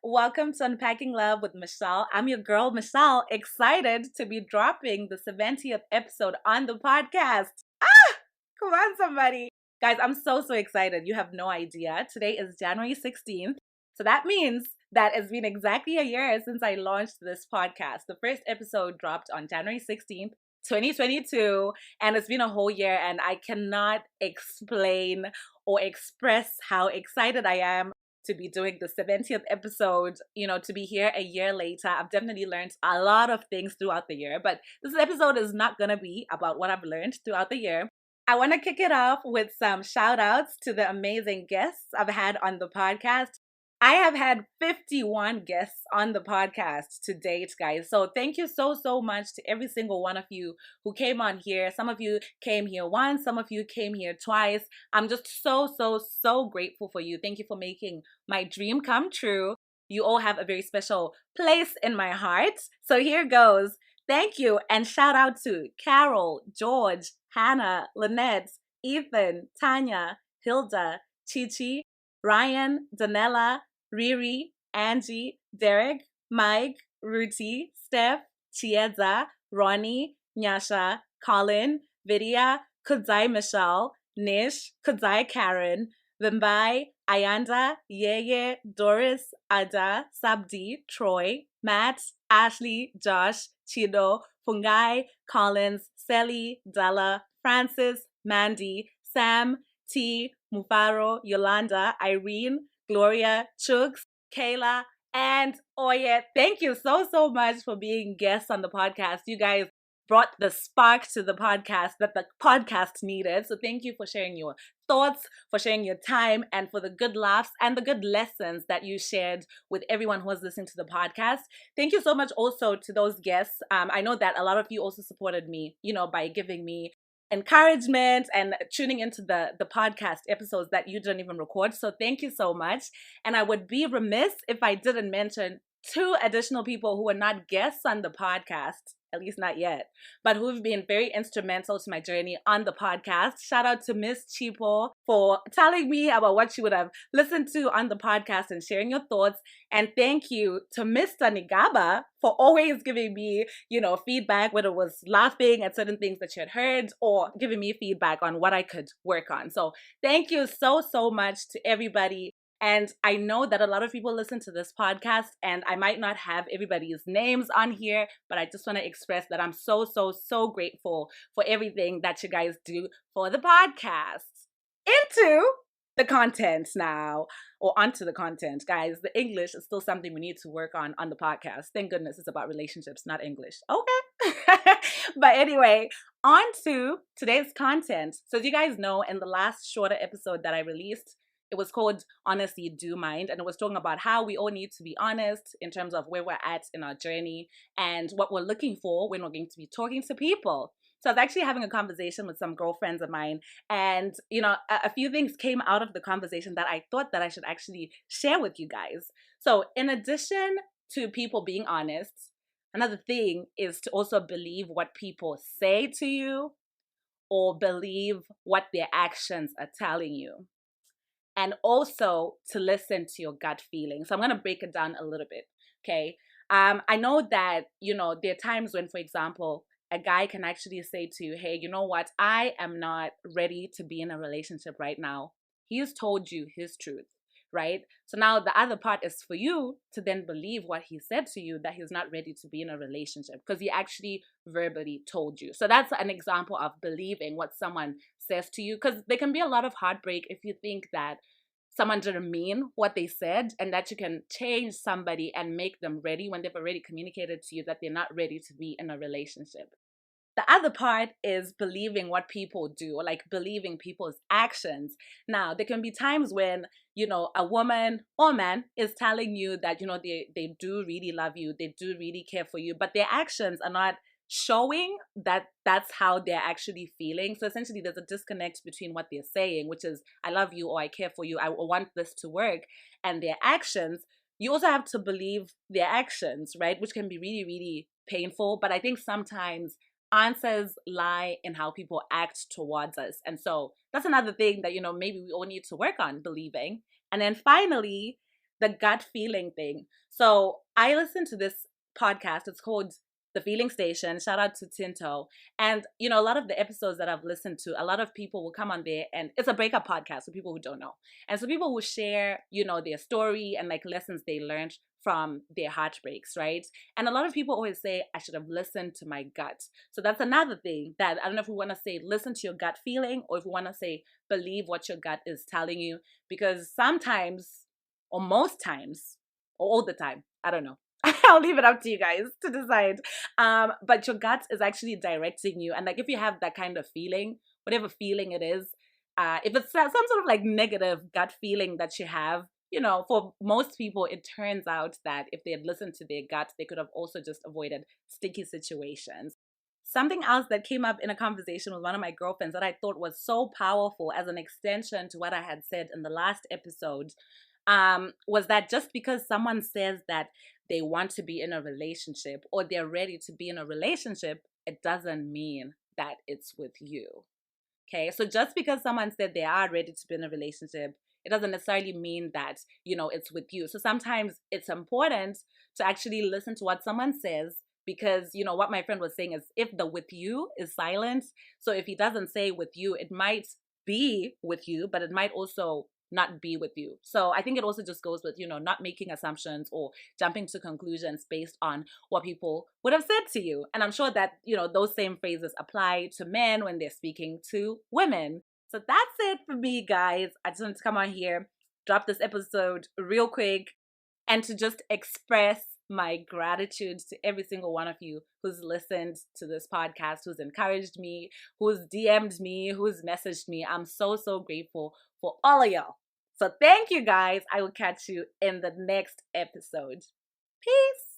Welcome to Unpacking Love with Michelle. I'm your girl, Michelle, excited to be dropping the 70th episode on the podcast. Come on, somebody. Guys, I'm so excited. You have no idea. Today is January 16th. So that means that it's been exactly a year since I launched this podcast. The first episode dropped on January 16th. 2022, and it's been a whole year, and I cannot explain or express how excited I am to be doing the 70th episode, to be here a year later. I've definitely learned a lot of things throughout the year, but this episode is not going to be about what I've learned throughout the year. I want to kick it off with some shout outs to the amazing guests I've had on the podcast. I have had 51 guests on the podcast to date, guys. So thank you so much to every single one of you who came on here. Some of you came here once, some of you came here twice. I'm just so grateful for you. Thank you for making my dream come true. You all have a very special place in my heart. So here goes. Thank you, and shout out to Carol, George, Hannah, Lynette, Ethan, Tanya, Hilda, Chichi, Ryan, Danella, Riri, Angie, Derek, Mike, Ruti, Steph, Chieza, Ronnie, Nyasha, Colin, Vidya, Kudzai Michelle, Nish, Kudzai Karen, Vimbai, Ayanda, Yeye, Doris, Ada, Sabdi, Troy, Matt, Ashley, Josh, Chido, Fungai, Collins, Sally, Della, Francis, Mandy, Sam, T, Mufaro, Yolanda, Irene, Gloria, Chugs, Kayla, and Oye. Thank you so much for being guests on the podcast. You guys brought the spark to the podcast that the podcast needed. So thank you for sharing your thoughts, for sharing your time, and for the good laughs and the good lessons that you shared with everyone who was listening to the podcast. Thank you so much also to those guests. I know that a lot of you also supported me, by giving me encouragement and tuning into the podcast episodes that you didn't even record. So thank you so much. And I would be remiss if I didn't mention 2 additional people who are not guests on the podcast, at least not yet, but who've been very instrumental to my journey on the podcast. Shout out to Miss Chipo for telling me about what she would have listened to on the podcast and sharing your thoughts. And thank you to Mr. Nigaba for always giving me, feedback, whether it was laughing at certain things that you had heard or giving me feedback on what I could work on. So thank you so much to everybody. And I know that a lot of people listen to this podcast, and I might not have everybody's names on here, but I just want to express that I'm so grateful for everything that you guys do for the podcast. Into the content now, or onto the content, guys. The English is still something we need to work on the podcast. Thank goodness it's about relationships, not English. Okay. But anyway, on to today's content. So as you guys know, in the last shorter episode that I released, it was called Honestly Do Mind, and it was talking about how we all need to be honest in terms of where we're at in our journey and what we're looking for when we're going to be talking to people. So I was actually having a conversation with some girlfriends of mine, and a few things came out of the conversation that I thought that I should actually share with you guys. So in addition to people being honest, another thing is to also believe what people say to you or believe what their actions are telling you. And also to listen to your gut feeling. So I'm going to break it down a little bit, okay? I know that, there are times when, for example, a guy can actually say to you, hey, you know what? I am not ready to be in a relationship right now. He's told you his truth, right? So now the other part is for you to then believe what he said to you, that he's not ready to be in a relationship because he actually verbally told you. So that's an example of believing what someone says to you, because there can be a lot of heartbreak if you think that someone didn't mean what they said, and that you can change somebody and make them ready when they've already communicated to you that they're not ready to be in a relationship. The other part is believing what people do, or like believing people's actions. Now, there can be times when, a woman or man is telling you that, they do really love you, they do really care for you, but their actions are not showing that that's how they're actually feeling. So essentially there's a disconnect between what they're saying, which is I love you or I care for you, I want this to work, and their actions. You also have to believe their actions, right? Which can be really painful. But I think sometimes answers lie in how people act towards us. And so that's another thing that, maybe we all need to work on believing. And then finally, the gut feeling thing. So I listened to this podcast. It's called The Feeling Station. Shout out to Tinto. And, you know, a lot of the episodes that I've listened to, a lot of people will come on there, and it's a breakup podcast for people who don't know. And so people will share, you know, their story and like lessons they learned from their heartbreaks, right? And a lot of people always say, I should have listened to my gut. So that's another thing that I don't know if we want to say, listen to your gut feeling, or if we want to say, believe what your gut is telling you. Because sometimes, or most times, or all the time, I don't know. I'll leave it up to you guys to decide. But your gut is actually directing you. And like, if you have that kind of feeling, whatever feeling it is, if it's some sort of like negative gut feeling that you have, you know, for most people, it turns out that if they had listened to their gut, they could have also just avoided sticky situations. Something else that came up in a conversation with one of my girlfriends that I thought was so powerful as an extension to what I had said in the last episode, was that just because someone says that they want to be in a relationship or they're ready to be in a relationship, it doesn't mean that it's with you. Okay, so just because someone said they are ready to be in a relationship, it doesn't necessarily mean that, you know, it's with you. So sometimes it's important to actually listen to what someone says, because, you know, what my friend was saying is if the with you is silent, so if he doesn't say with you, it might be with you, but it might also not be with you. So I think it also just goes with, you know, not making assumptions or jumping to conclusions based on what people would have said to you. And I'm sure that, you know, those same phrases apply to men when they're speaking to women. So that's it for me, guys. I just wanted to come on here, drop this episode real quick, and to just express my gratitude to every single one of you who's listened to this podcast, who's encouraged me, who's DM'd me, who's messaged me. I'm so, so grateful for all of y'all. So thank you, guys. I will catch you in the next episode. Peace.